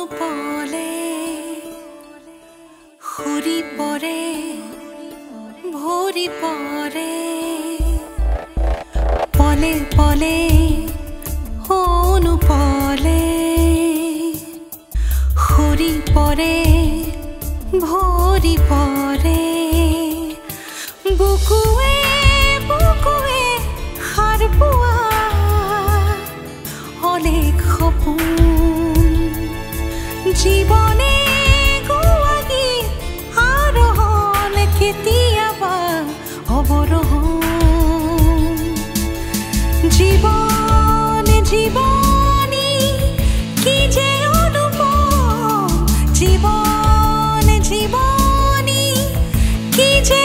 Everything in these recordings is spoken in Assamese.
অনুপলে হৰি পৰে ভৰি পৰে পলে পলে অনুপলে হৰি পৰে ভৰি পৰে বুকুৱে বুকুৱে সাৰ পোৱা অলেখ সপোন জীবনে গোৱা গীত আৰোহণ কেতিয়াবা অৱৰোহণ জীবন জীবনী কি যে অনুপম জীবন জীবনী কি যে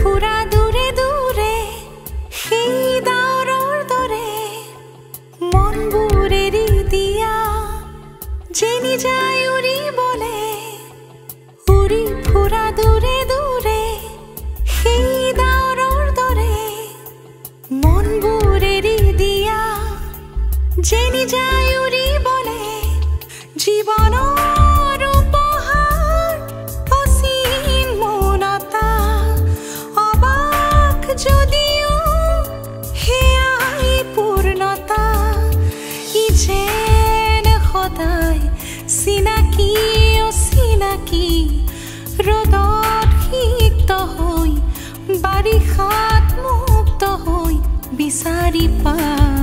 ফুৰা দূৰে দূৰে সেই ডাৱৰৰ দৰে মনবোৰ এৰি দিয়া যেনি যায় উৰিবলে উৰি ফুৰা দূৰে দূৰে সেই ডাৱৰৰ দৰে মনবোৰ এৰি দিয়া যেনি যায় উৰিবলে জীৱনৰ যদিও হেয়াই পূৰ্ণতা ইজেন সদায় চিনাকি অচিনাকি ৰ'দত সিক্ত হৈ বাৰিষাত মুক্ত হৈ বিচাৰি পায়